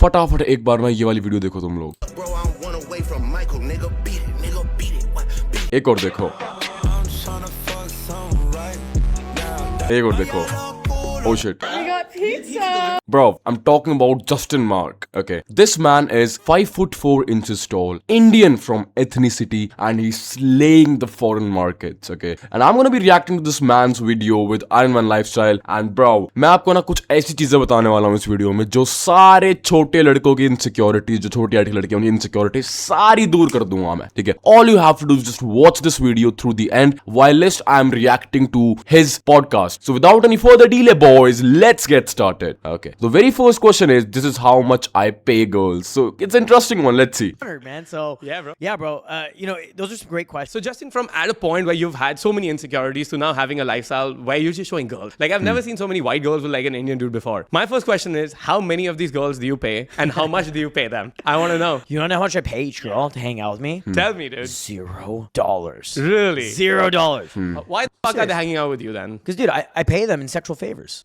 फटाफट एक बार ना ये वाली वीडियो देखो तुम लोग, एक और देखो, एक और देखो। Oh shit. We got pizza. Bro, I'm talking about Justin Mark. Okay. This man is 5'4" tall, Indian from ethnicity, and he's slaying the foreign markets. Okay. And I'm gonna be reacting to this man's video with Iron Man lifestyle. And bro, मैं आपको ना कुछ ऐसी चीजें बताने वाला हूँ इस वीडियो में जो सारे छोटे लड़कों की इनसिक्योरिटी, जो छोटी आटी लड़कियों की इनसिक्योरिटी सारी दूर कर दूंगा मैं, ठीक है। All you have to do is just watch this video through the end whilst I'm reacting to his podcast. So without any further delay, boys, let's get started. Okay. The very first question is, this is how much I pay girls. So it's an interesting one. Let's see. Man, so yeah, bro. Those are some great questions. So Justin, from at a point where you've had so many insecurities to now having a lifestyle where you're just showing girls. Like I've never seen so many white girls with like an Indian dude before. My first question is, how many of these girls do you pay, and how much do you pay them? I want to know. You know how much I pay each girl to hang out with me? Tell me, dude. $0. Really? $0. Why the fuck are they hanging out with you then? Because, dude, I pay them in sexual favors.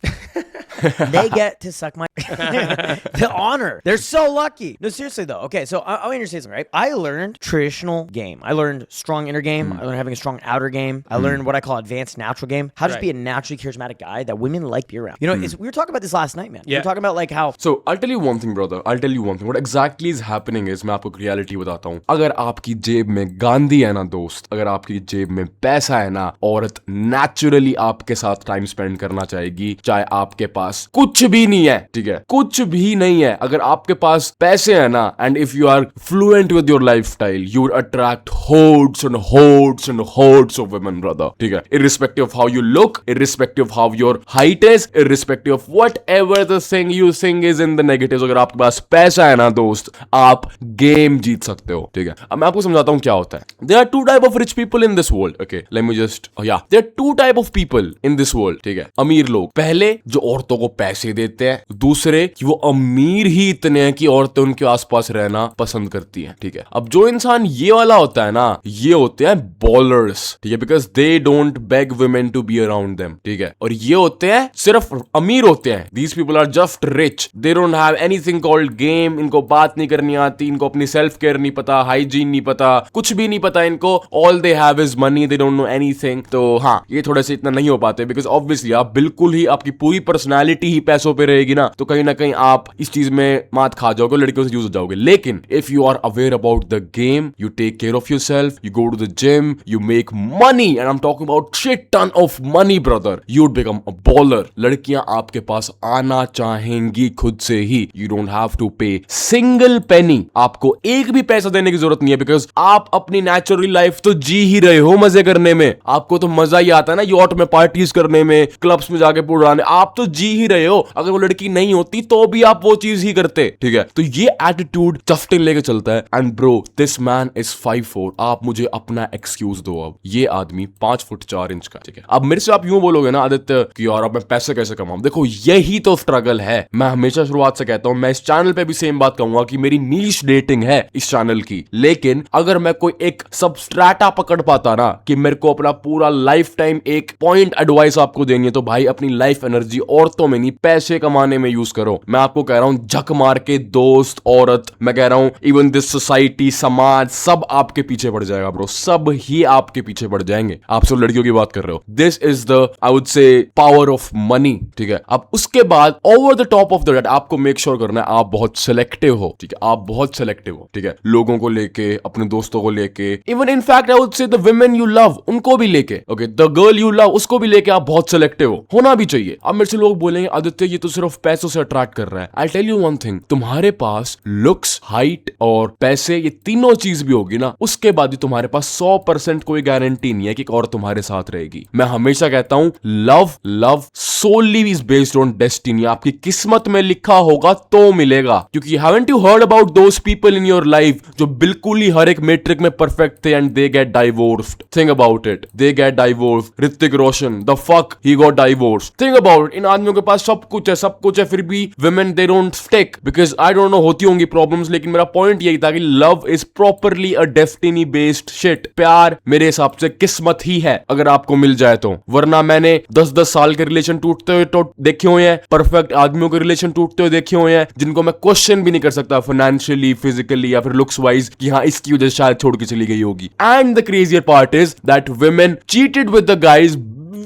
They get to suck my the honor. They're so lucky. No, seriously though. Okay, so I understand something, right? I learned traditional game. I learned strong inner game. I learned having a strong outer game. I learned what I call advanced natural game. How to just be a naturally charismatic guy that women like be around. You know, we were talking about this last night, man. We were talking about like how. So I'll tell you one thing, brother. I'll tell you one thing. What exactly is happening is, मैं आपको एक reality बताता हूँ. अगर आपकी जेब में गांधी है ना दोस्त, अगर आपकी जेब में पैसा है ना, औरत naturally आपके साथ टाइम स्पेंड करना चाहेगी, चाहे आपके पास कुछ भी नहीं है, ठीक है, कुछ भी नहीं है। अगर आपके पास पैसे है ना, and if you are fluent with your lifestyle, you would attract hordes and hordes and hordes of women, brother, ठीक है, irrespective of how you look, irrespective of how your height is, irrespective of whatever the thing you think is in the negatives. अगर आपके पास पैसा है ना दोस्त, आप game जीत सकते हो, ठीक है। अब मैं आपको समझाता हूँ क्या होता है। There are two type of rich people in this world. Okay, let me just there are two type of people in this world, ठीक है। अमीर लोग, पहले जो औरतों को पैसे देते हैं, दूसरे कि वो अमीर ही इतने हैं कि औरतें उनके आसपास रहना पसंद करती हैं, ठीक है। अब जो इंसान ये वाला होता है ना, ये होते हैं बॉलर्स, ठीक है, because they don't beg women to be around them, ठीक है। और ये होते हैं सिर्फ अमीर होते हैं, these people are just rich, they don't have anything called game, इनको बात नहीं करनी आती, इनको अपनी सेल्फ केयर नहीं पता, हाइजीन नहीं पता, कुछ भी नहीं पता इनको, all they have is money, they don't know anything. तो हाँ, ये थोड़े से इतना नहीं हो पाते, बिकॉज ऑब्वियसली आप बिल्कुल ही, आपकी पूरी पर्सनैलिटी ही पैसों पे रहेगी ना, तो कहीं ना कहीं आप इस चीज में मात खा जाओगे, लड़कियों से यूज हो जाओगे। लेकिन if you are aware about the game, you take care of yourself, you go to the gym, you make money, and I am talking about shit ton of money, brother, you would become a baller. लड़कियां आपके पास आना चाहेंगी खुद से ही। You don't have to pay single penny, आपको एक भी पैसा देने की जरूरत नहीं है, बिकॉज आप अपनी नेचुरल लाइफ तो जी ही रहे हो मजे करने में। आपको तो मजा ही आता है ना यॉट में पार्टीज करने में, क्लब्स में जाके उड़ाने, आप तो जी ही रहे हो। अगर वो लड़की नहीं होती तो भी आप वो चीज ही करते, ठीक है। तो ये एटीट्यूड जस्टिन लेके चलता है, and bro this man is 5'4". आप मुझे अपना एक्सक्यूज दो, अब ये आदमी 5 फुट 4 इंच का, ठीक है। अब मेरे से आप यूं बोलोगे ना आदित्य कि यार अब मैं पैसे कैसे कमाऊं, देखो यही तो स्ट्रगल है। मैं हमेशा शुरुआत से कहता हूं, मैं इस चैनल पे भी सेम बात कहूंगा कि मेरी नीश डेटिंग है इस चैनल की, लेकिन अगर मैं कोई एक सबस्ट्रेटा पकड़ पाता ना कि मेरे को अपना पूरा लाइफ टाइम एक पॉइंट एडवाइस आपको देनी है, तो भाई अपनी लाइफ एनर्जी औरतों में नहीं पैसे कमाने में यूज करो। मैं आपको कह रहा हूं, झक मार के दोस्त, औरत, मैं कह रहा हूं इवन दिस सोसाइटी, समाज, सब आपके पीछे पड़ जाएगा ब्रो, सब ही आपके पीछे पड़ जाएंगे। आप सब लड़कियों की बात कर रहे हो। This is the I would say power of money, ठीक है। अब उसके बाद over the top of that आपको मेक श्योर करना है आप बहुत सिलेक्टिव हो, ठीक है, आप बहुत सिलेक्टिव हो, ठीक है, लोगों को लेके, अपने दोस्तों को लेके, even in fact I would say the women you love उनको भी लेके, okay, the girl you love उसको भी लेके आप बहुत सिलेक्टिव हो, होना भी चाहिए। अब मेरे से लोग बोलेंगे आदित्य ये तो सिर्फ पैसों से अट्रैक्ट कर रहा है। I tell you one thing, तुम्हारे पास लुक्स, हाइट और पैसे, ये तीनों चीज भी होगी ना, उसके बाद भी तुम्हारे पास 100% कोई गारंटी नहीं है कि और तुम्हारे साथ रहेगी। मैं हमेशा कहता हूं, love solely is based on destiny. आपकी किस्मत में लिखा होगा तो मिलेगा, क्योंकि haven't you heard about those people in your life जो बिल्कुल ही हर एक मैट्रिक में परफेक्ट थे and they get divorced. Think about it, they get divorced. Hrithik Roshan, the fuck he got divorced. Think about it, इन आदमियों के पास सब कुछ है, सब कुछ है फिर भी women they don't stick because I don't know होती होंगी problems, लेकिन मेरा point यही था कि love is properly a destiny based shit. प्यार मेरे हिसाब से किस्मत ही है अगर आपको मिल जाए तो, वरना मैंने 10-10 साल के रिलेशन टूटते हुए तो देखे हुए हैं, परफेक्ट आदमियों के रिलेशन टूटते हुए देखे हुए हैं जिनको मैं क्वेश्चन भी नहीं कर सकता फाइनेंशियली, फिजिकली या फिर लुक्स वाइज कि हाँ इसकी वजह से शायद छोड़ के चली गई होगी. And the crazier part is that women cheated with the guys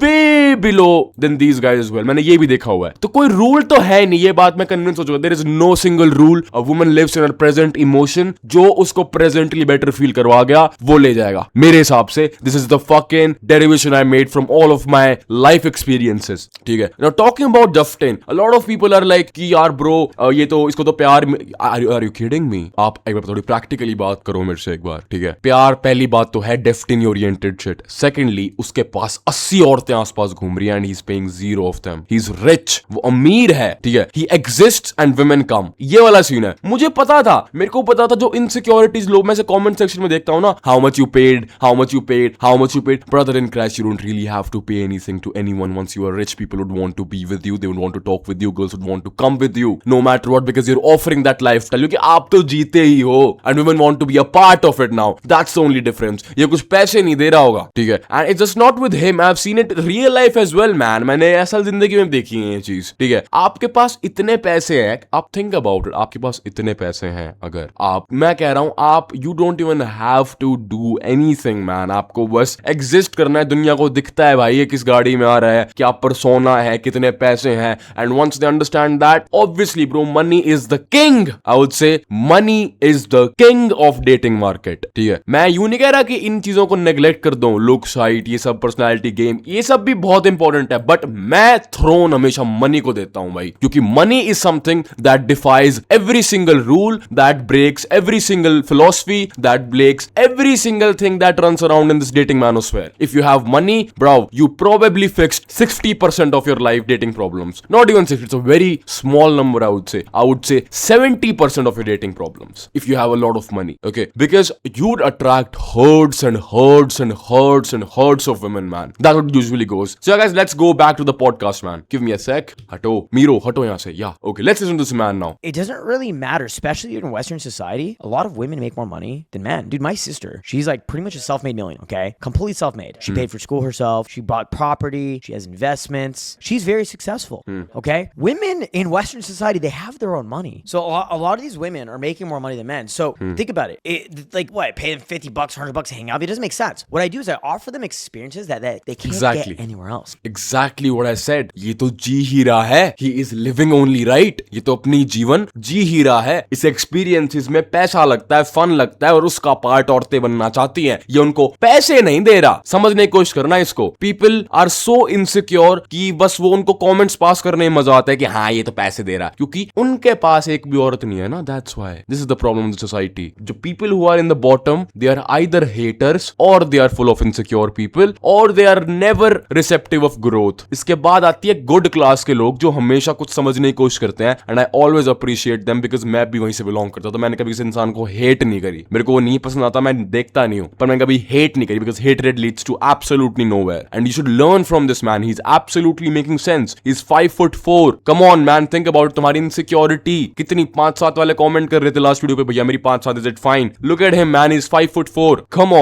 way below than these guys as well. मैंने ये भी देखा हुआ है. तो कोई रूल तो है नहीं, ये बात मैं कन्विंस हो चुका. There is no single rule. A woman lives in her present emotion. जो उसको presently better feel करवा गया वो ले जाएगा मेरे हिसाब से. This is the fucking derivation I made from all of my life experiences. ठीक है. Now talking about Justin, a lot of people are like कि यार bro ये तो इसको तो प्यार, are you kidding me? आप एक बार थोड़ी practically बात करो मेरे से एक बार. ठीक है. प्यार पहली बात तो है destiny oriented shit. Secondly उसके पास 80 औरतें आसपास घूम रही है and he's paying 0 of them. He's rich. वो अमीर है. ठीक है. He exists and women come. ये वाला सीन है. मुझे पता था, मेरे को पता था जो इनसिक्योरिटीज लोग मैं से कमेंट सेक्शन में देखता हूं ना, how much you paid, how much you paid, how much you paid. Brother in Christ, you don't really have to pay anything to anyone. Once you are rich, people would want to be with you. They would want to talk with you. Girls would want to come with you, no matter what, because you're offering that lifestyle. क्योंकि आप तो जीते ही हो and women want to be a part of it now. That's the only difference. ये कुछ पैसे नहीं दे रहा होगा. ठीक है. And it's just not with him. I've seen it real life as well, man. मैंने असल जिंदगी में देखी है ये चीज. ठीक है. आपके पास इतने पैसे हैं, आप think about it. आपके पास इतने पैसे हैं, अगर आप, मैं कह रहा हूं आप, you don't even have to do anything, man. आपको बस exist करना है. दुनिया को दिखता है भाई ये किस गाड़ी में आ रहा है, क्या persona है, कितने पैसे हैं. And once they understand that, obviously bro, money is the king. I would say money is the king of dating market. ठीक है. मैं यूं नहीं कह रहा कि इन चीजों को नेग्लेक्ट कर दूं, लुक, हाइट, ये सब, पर्सनालिटी, गेम, ये सब भी बहुत इंपॉर्टेंट है, बट मैं थ्रोन हमेशा मनी को देता हूं भाई, क्योंकि money is something that defies every single rule, that breaks every single philosophy, that breaks every single thing that runs around in this dating manosphere. If you have money, bro, you probably fixed 60% of your life dating problems. Not even 60, it's a very small number, I would say. I would say 70% of your dating problems if you have a lot of money, okay? Because you'd attract herds and herds and herds and herds of women, man. That's what usually goes. So guys, let's go back to the podcast, man. Give me a sec. Hato. Miro, hato yahan se. Yeah. Okay, let's listen to this man now. It doesn't really matter, especially in Western society. A lot of women make more money than men. Dude, my sister, she's like pretty much a self-made millionaire, okay? Completely self-made. She paid for school herself. She bought property. She has investments. She's very successful, okay? Women in Western society, they have their own money. So a lot of these women are making more money than men. So think about it. Like what? Pay them $50, $100 to hang out? It doesn't make sense. What I do is I offer them experiences that they can't get anywhere else. Exactly what I said. ये तो जी ही रहा है. He is living only, right? ये तो अपनी जीवन जी ही रहा है. इस एक्सपीरियंसेस में पैसा लगता है, फन लगता है, और उसका पार्ट औरतें बनना चाहती हैं. ये उनको पैसे नहीं दे रहा. समझने की कोशिश करना इसको. People are so insecure कि बस वो उनको कमेंट्स पास करने में मजा आता है कि हाँ ये तो पैसे दे रहा है, क्योंकि उनके पास एक भी औरत नहीं है ना. That's why this is the problem in the society. जो people who are in the bottom, they are either haters or they are full of insecure people or they are never receptive of growth. इसके बाद आती है good class के लोग जो हमेशा कुछ समझने की कोशिश करते हैं, and I always appreciate them because मैं भी वहीं से बिलोंग करता हूं. तो मैंने कभी किसी इंसान को हेट नहीं करी. मेरे को वो नहीं पसंद आता, मैं देखता नहीं हूं, पर मैंने कभी हेट नहीं करी because hatred leads to absolutely nowhere. And you should learn from this man. He's absolutely making sense. He's 5'4". Come on man, think about it. तुम्हारी insecurity कितनी 5-7 वाले कमेंट कर रहे थे लास्ट वीडियो पे, भैया मेरी 5'7", is it fine? Look at him man, he's 5'4". Come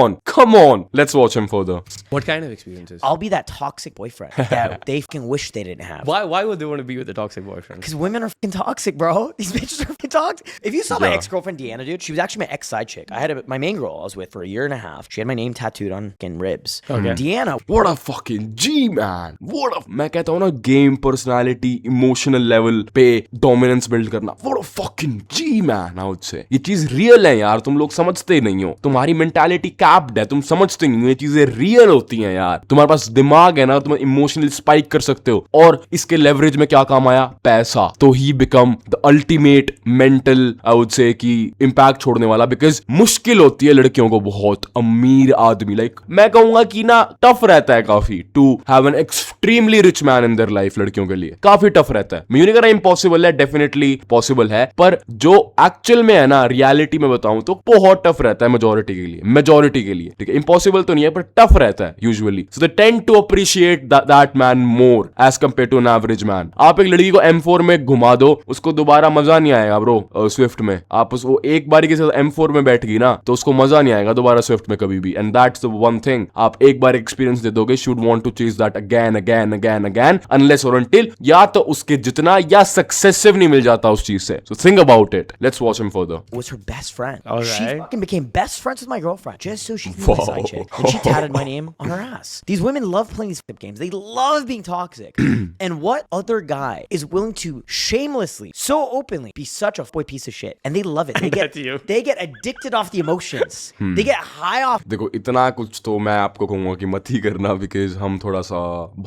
on, let's watch him further. What kind of experiences? I'll be that toxic boyfriend that they fucking wish they didn't have. Why would they want to be with a toxic boyfriend? Because women are fucking toxic, bro. These bitches are fucking toxic. If you saw my Yeah. ex-girlfriend Deanna, dude, she was actually my ex-side chick. I had my main girl I was with for a year and a half. She had my name tattooed on fucking ribs. Okay. Deanna, What a fucking G man. What a, मैं कहता हूँ ना, game, personality, emotional level पे dominance build करना. What a fucking G man, I would say. ये चीज real है यार, तुम लोग समझते नहीं हो. तुम्हारी मेंटालिटी कैप्ड है, तुम समझते नहीं हो. ये चीजें रियल होती हैं यार. तुम्हारे पास दिमाग है ना, तुम इमोशनली स्पाइक कर सकते हो. और इसके लेवरेज में क्या काम आया? पैसा. तो he become the ultimate mental, I would say, कि इंपैक्ट छोड़ने वाला. बिकॉज मुश्किल होती है लड़कियों को, बहुत अमीर आदमी, लाइक मैं कहूंगा कि ना टफ रहता है काफी to have an extremely rich man in their life लड़कियों के लिए काफी टफ रहता है। मैं नहीं कह रहा इम्पॉसिबल है, डेफिनेटली पॉसिबल है, पर जो एक्चुअल में है ना, रियलिटी में बताऊं तो बहुत टफ रहता है मेजोरिटी के लिए, ठीक है। इम्पॉसिबल तो नहीं है पर टफ रहता है usually, so they tend to appreciate that man more as compare to an average man. आप एक लड़की को M4 में घुमा दो, उसको दोबारा मजा नहीं आएगा ब्रो। स्विफ्ट में आप उसको एक बारी के साथ M4 में बैठ गई ना तो उसको मजा नहीं आएगा दोबारा स्विफ्ट में कभी भी। And that's the one thing, आप एक बार एक्सपीरियंस दे दोगे, should want to chase that again unless और अनटिल या तो उसके जितना या सक्सेसिव नहीं मिल जाता उस चीज से। So think about it, let's watch him further. Was her best friend. All She right. fucking became best friends with my girlfriend just so she could be my side chick. And she tatted my name on her ass. These women love playing these flip games. They love being toxic. And what other guy is willing to shamelessly, so openly, be such a boy piece of shit? And they love it. That's you. They get addicted off the emotions. They get high off. देखो इतना कुछ तो मैं आपको कहूंगा कि मत ही करना, बिकॉज हम थोड़ा सा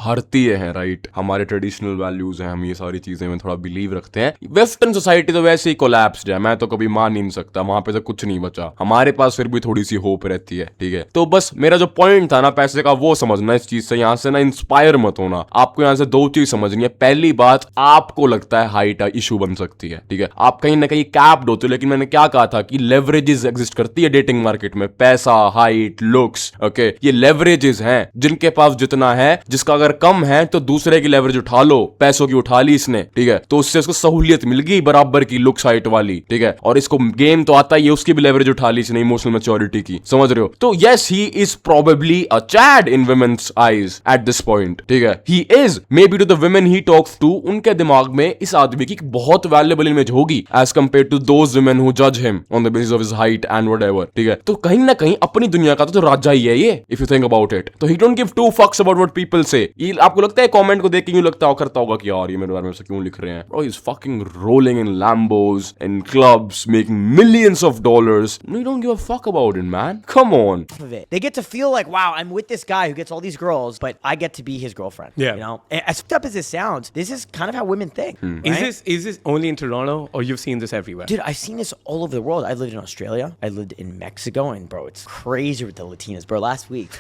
भारतीय हैं, राइट। हमारे ट्रेडिशनल वैल्यूज हैं, हम ये सारी चीजें में थोड़ा बिलीव रखते हैं। वेस्टर्न सोसाइटी तो वैसे ही कोलैप्स्ड है, मैं तो कभी मान ही नहीं सकता, वहां पे तो कुछ नहीं बचा। हमारे पास फिर भी थोड़ी सी होप रहती है, ठीक है। तो बस मेरा जो पॉइंट था ना पैसे का, वो समझना इस चीज से, यहाँ से ना इंस्पायर मत होना। आपको यहाँ से दो चीज समझनी है। पहली बात, आपको लगता है हाइट इशू बन सकती है, ठीक है, आप कहीं ना कहीं कैप्ड होते हो, लेकिन मैंने क्या कहा था कि लेवरेजेस एग्जिस्ट करती है डेटिंग मार्केट में, पैसा, हाइट, लुक्स, ओके, ये लेवरेजेस हैं। जिनके पास जितना है, जिसका अगर कम है तो दूसरे की लेवरेज उठा लो, पैसों की उठा ली इसने, ठीक है, तो उससे उसको सहूलियत मिल गई बराबर की लुक्स हाइट वाली, ठीक है। और इसको गेम तो आता ही है, उसकी भी लेवरेज उठा ली इसने इमोशनल मैच्योरिटी की, समझ रहे हो। तो yes, he is probably a chad in women's eyes at this point, ठीक है। He is maybe to the women he talks to, उनके दिमाग में इस आदमी की बहुत वैल्यूएबल इमेज होगी as compare to those women who जज him on the basis of his height and whatever, ठीक है। तो कहीं ना कहीं अपनी दुनिया का तो राजा ही है ये, if you think about it. तो ही डोंट गिव टू फक्स अबाउट व्हाट पीपल से। ये आपको लगता है कमेंट को देख के यूं लगता करता होगा कि यार ये मेरे बारे में से क्यों लिख रहे हैं, bro, he is fucking rolling in Lambos in clubs making millions of dollars. You don't give a fuck about it, man. Come on. Of it. They get to feel like, wow, I'm with this guy who gets all these girls, but I get to be his girlfriend. Yeah. You know, as fucked up as this sounds, this is kind of how women think. Right? Is this only in Toronto, or you've seen this everywhere? Dude, I've seen this all over the world. I lived in Australia. I lived in Mexico, and bro, it's crazy with the Latinas, bro. Last week,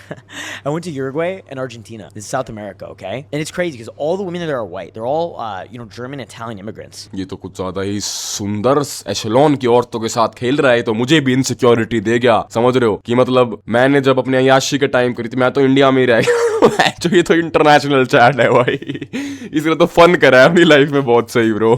I went to Uruguay and Argentina. This is South America, okay? And it's crazy because all the women there are white. They're all, German, Italian immigrants. ये तो कुछ ज्यादा ही सुंदर एशेलॉन की औरतों के साथ खेल रहा है, तो मुझे भी इनसिक्योरिटी दे गया, समझ रहे हो। कि मतलब मैंने जब अपने अय्याशी के टाइम करी थी, मैं तो इंडिया में ही रह गया। जो ये तो इंटरनेशनल चैट है भाई, इसलिए तो फन करा है अपनी लाइफ में बहुत सही ब्रो।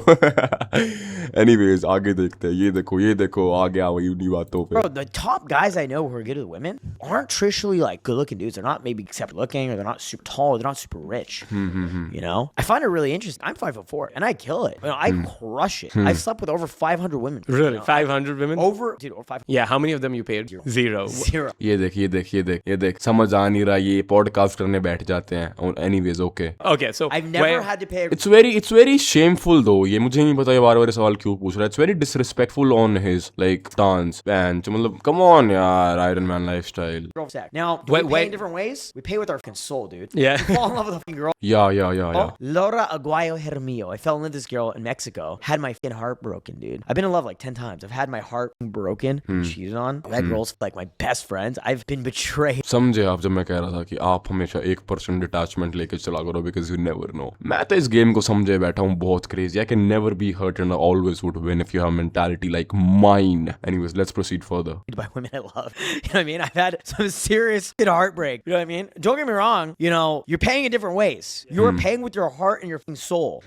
एनीवेज आगे देखते हैं। ये देखो आ गया वही उन्हीं बातों पे। Bro, the top guys I know who are good with women aren't traditionally like good-looking dudes. They're not maybe except looking, or they're not super tall, or they're not super rich. You know, I find it really interesting. I'm 5'4" and I kill it. I crush it. I've slept with over 500 women. Really? 500 women? Over 500. Yeah, how many of them you paid? Zero. Zero. ये देख समझ आ नहीं रहा, ये podcast करने बैठ जाते हैं। Anyways okay, Okay, so I've never had to pay. It's very shameful though। ये मुझे नहीं पता ये बार सवाल क्यों पूछ रहा है। It's very disrespectful on his like stance, man। तो मतलब come on यार, Iron Man lifestyle। Girl sex. Now, do we pay wait. in different ways? We pay with our fucking soul, dude. Yeah. We fall in love with a fucking girl. Yeah. Oh, Laura Aguayo Hermillo. I fell in love with this girl in Mexico. Had my fucking heart broken, dude. I've been in love like 10 times. I've had my heart broken, cheated on. That girl's like my best friends. I've been betrayed. समझे आप जब मैं कह रहा था कि आप हमेशा 1% डिटैचमेंट लेके चला करो, बिकॉज यू नेवर नो। मैं तो इस गेम को समझे बैठा हूँ बहुत crazy. I can never be hurt and always would win if you have mentality like mine. Anyways let's proceed further. By women I love. You know what I mean? I've had some serious heartbreak. You know what I mean? Don't get me wrong. You're paying in different ways. You're paying with your heart and your fucking soul.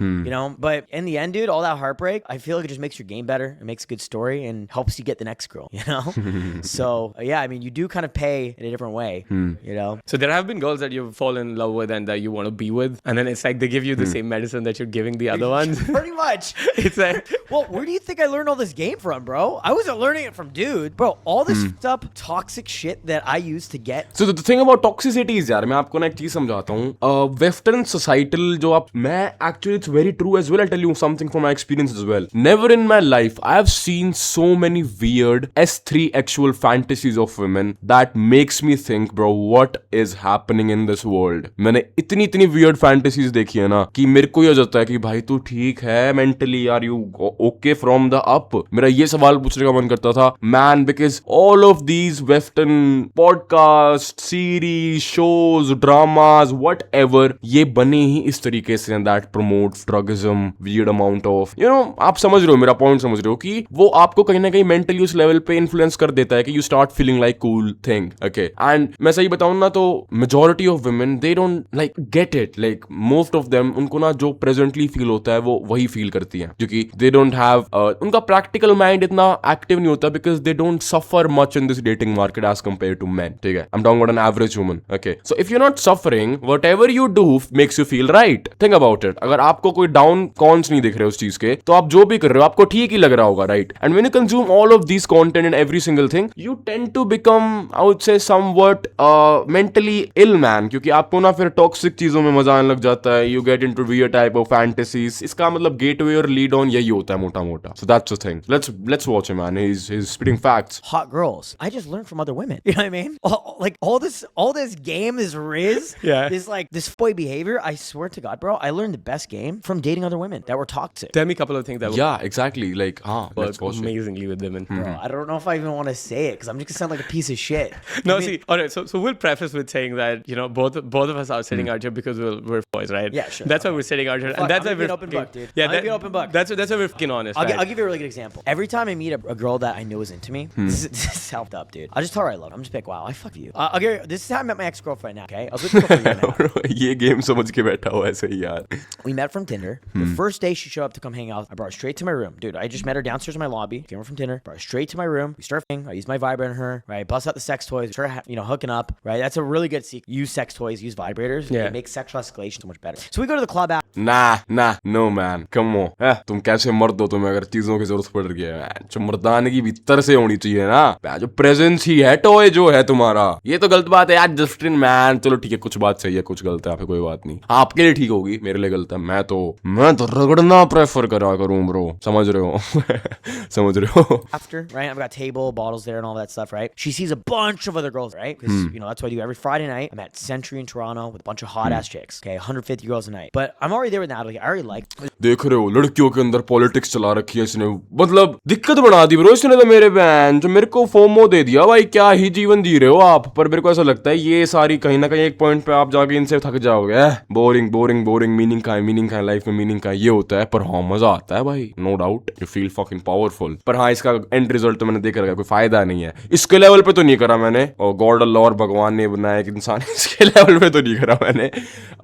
But in the end, dude, all that heartbreak, I feel like it just makes your game better. It makes a good story and helps you get the next girl. So yeah, I mean, you do kind of pay in a different way. So there have been girls that you've fallen in love with and that you want to be with, and then it's like they give you the same medicine that you're giving the other ones. Pretty much. It's like, Well, where do you think I learned all this game from, bro? I wasn't learning it from dude. Bro, all this fucked up toxic shit that I used to get. So the thing about toxicity is यार, मैं आपको ना एक चीज समझाता हूँ। Western societal जो आप, मैं actually it's very true as well. I tell you something from my experience as well. Never in my life I have seen so many weird S3 actual fantasies of women that makes me think, bro, what is happening in this world? मैंने इतनी weird fantasies देखी है ना कि मेरे को ये हो जाता है कि भाई तू ठीक है mentally, are you okay from the up? मेरा ये सवाल पूछने का मन करता था, man, because all of these western podcast, series, shows, dramas, what whatever, ये बने ही इस तरीके से that promotes drugism, weird amount of, you know, आप समझ रहे हो मेरा पॉइंट, समझ रहे हो कि वो आपको कहीं ना कहीं मेंटली उस लेवल पे इन्फ्लुएंस कर देता है कि you start feeling like cool thing, okay? And मैं सही बताऊं ना तो majority of women they don't like get it, like most of them उनको ना जो presently feel होता है वो वही feel करती हैं, क्योंकि they don't have उनका practical mind इतना active नहीं होता because they don't suffer much in this dating market as compared to men, ठीक है? I'm talking about an average woman, okay? So if you're not suffering, whatever you do makes you feel right. Think about it. अगर आपको कोई down cons नहीं दिख रहे उस चीज के, तो आप जो भी कर रहे हो आपको ठीक ही लग रहा होगा, right? And when you consume all of these content and every single thing, you tend to become, I would say, somewhat mentally ill, man. क्योंकि आपको ना फिर toxic चीजों में मजा आने लग जाता है. You get into weird type of fantasies. इसका मतलब gateway और lead on यही होता है मोटा मोटा. So that's the thing. Let's watch him, man. He's spitting facts. Hot girls. I just learned from other women. You know what I mean? All this game, this riz, Yeah. this like this boy behavior. I swear to God, bro, I learned the best game from dating other women that were toxic. Tell me a couple of things that Yeah, exactly. Like, let's work watch it. amazingly with women. Bro, I don't know if I even want to say it because I'm just gonna sound like a piece of shit. No, I mean, see, all right. So we'll preface with saying that, you know, both of us are sitting out here because we're boys, right? Yeah, sure. That's why we're sitting out here, Fuck, and that's I'm why being we're open fucking- book, dude. Yeah, I'm being open book. That's why we're fucking honest. I'll right? give you a really good example. Every time I meet a girl that I know is into me, this is helped up, dude. I'll just tell her I love her. I'm just like, wow, I fuck you. I'll give you, this is how I met my ex-girlfriend now, okay? I was with her for a year now. ये game समझ के बैठा हुआ है सही यार. We met from Tinder. The first day she showed up to come hang out, I brought her straight to my room. Dude, I just met her downstairs in my lobby. Came over from Tinder. Brought her straight to my room. We started f***ing. I used my vibrator on her. Right? Bust out the sex toys. Started, hooking up. Right? That's a really good secret. Use sex toys. Use vibrators. Yeah. It makes sexual escalation so much better. So we go to the club after. Nah, no man, come on. तुम कैसे मर्द हो, तुम्हें अगर चीजों की जरूरत पड़ रही है, जो मर्दानगी भीतर से होनी चाहिए ना, जो प्रेजेंस ही है टॉय जो है तुम्हारा. ये तो गलत बात है यार जस्टिन मैन. चलो ठीक है, कुछ बात सही है, कुछ गलत है, आपको कोई बात नहीं. आपके लिए ठीक होगी, मेरे लिए गलत है. मैं तो रगड़ना प्रेफर करा करूं ब्रो, समझ रहे हो? समझ रहे हो? After, right? I've got table, bottles there, and all that stuff, right? She sees a bunch of other girls, right? Because, that's what I do every Friday night. I'm at Century in Toronto with a bunch of hot ass chicks, okay? 150 girls a night. But I'm already there with Natalie. I already like. देख रहे हो लड़कियों के अंदर politics चला रखी है इसने, मतलब दिक्कत बना दी ब्रो इसने तो मेरे बहन. जो मेरे को फोमो दे दिया भाई, क्या ही जीवन जी रहे हो आप. पर मेरे को ऐसा लगता है ये सारी कहीं ना कहीं एक पॉइंट पे आप जाके इनसे थक जाओगे. Boring boring boring. मीनिंग का है लाइफ में, मीनिंग का ये होता है. पर हाँ मजा आता है भाई, no doubt. You feel fucking powerful. पर हाँ इसका एंड रिजल्ट तो मैंने देख रखा है, कोई फायदा नहीं है. इसके लेवल पे तो नहीं करा मैंने, और गॉड अल्लाह और भगवान ने बनाया एक इंसान, इसके लेवल पे तो नहीं करा मैंने.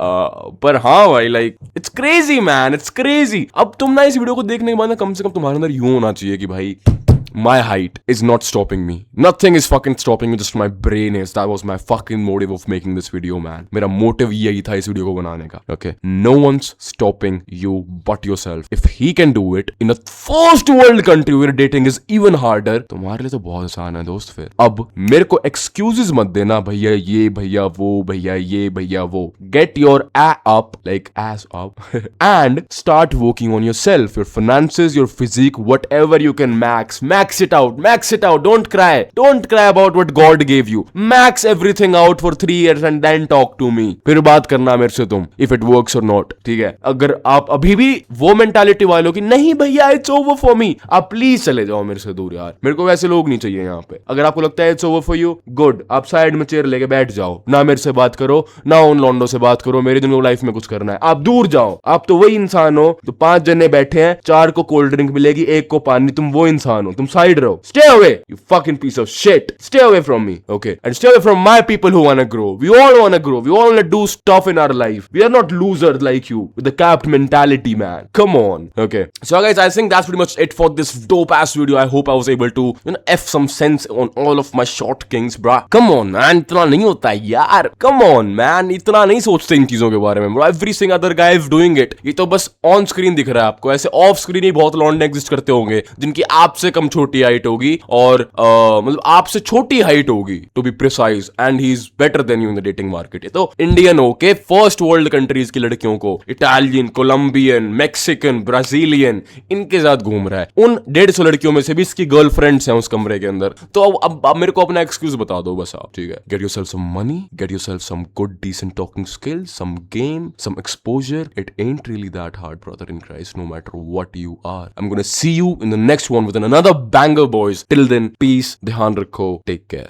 पर हाँ भाई, like it's crazy man, it's crazy. अब तुम ना इस वीडियो को देखने के बाद ना कम से कम तुम्हारे अंदर यूं होना चाहिए कि भाई my height is not stopping me. Nothing is fucking stopping me, just my brain is. That was my fucking motive of making this video, man. मेरा motive यही था इस वीडियो को बनाने का. Okay, no one's stopping you but yourself. If he can do it in a first world country where dating is even harder, तुम्हारे लिए तो बहुत आसान है दोस्त. फिर अब मेरे को excuses मत देना, भैया ये भैया वो, भैया ये भैया वो. Get your ass up and start working on yourself, your finances, your physique, whatever you can max it out. Don't cry about what God gave you. Max everything out for 3 years and then talk to me. फिर बात करना मेरे से तुम, if it works or not. ठीक है, अगर आप अभी भी वो मेंटालिटी वाले हो कि नहीं भैया it's over for me, आप प्लीज चले जाओ मेरे से दूर यार. मेरे को वैसे लोग नहीं चाहिए यहाँ पे. अगर आपको लगता है it's over for you, good, आप साइड में चेयर लेके बैठ जाओ. ना मेरे से बात करो, ना उन लॉन्डो से बात करो. मेरे दिनों लाइफ में कुछ करना है, आप दूर जाओ. आप तो वही इंसान हो तो 5 जने बैठे हैं, 4 को कोल्ड ड्रिंक मिलेगी, 1 को पानी. तुम वो इंसान हो, तुम साइड रहो. Stay away, you fucking piece of shit. Stay away from me, okay? And stay away from my people who wanna grow. We all wanna grow. We all wanna do stuff in our life. We are not losers like you with the capped mentality, man. Come on, okay? So guys, I think that's pretty much it for this dope ass video. I hope I was able to, f some sense on all of my short kings, bruh. Come on, man. इतना नहीं होता है यार. Come on, man. इतना नहीं सोचते इन चीजों के बारे में, bro. Every single other guy is doing it. ये तो बस ऑन स्क्रीन दिख रहा है आपको. ऐसे ऑफ स्क्रीन ही बहुत लॉन्डे एग्जिस्ट करते होंगे जिनकी आपसे कम छोटी हाइट होगी और मतलब आपसे छोटी हाइट होगी, to be precise, and he is better than you in the dating market. ये तो इंडियन होके फर्स्ट वर्ल्ड कंट्रीज की लड़कियों को, इटालियन, कोलंबियन, मैक्सिकन, ब्राजीलियन, इनके साथ घूम रहा है. उन 150 लड़कियों में से भी इसकी गर्लफ्रेंड्स हैं उस कमरे के अंदर. तो अब मेरे को अपना एक्सक्यूज बता दो बस आप. ठीक है, get yourself some money, get yourself some good decent talking skills, some game, some exposure. It ain't really that hard, brother in Christ, no matter what you are. I'm gonna see you in the next one with another banger, boys. Till then, peace, ध्यान रखो, take care.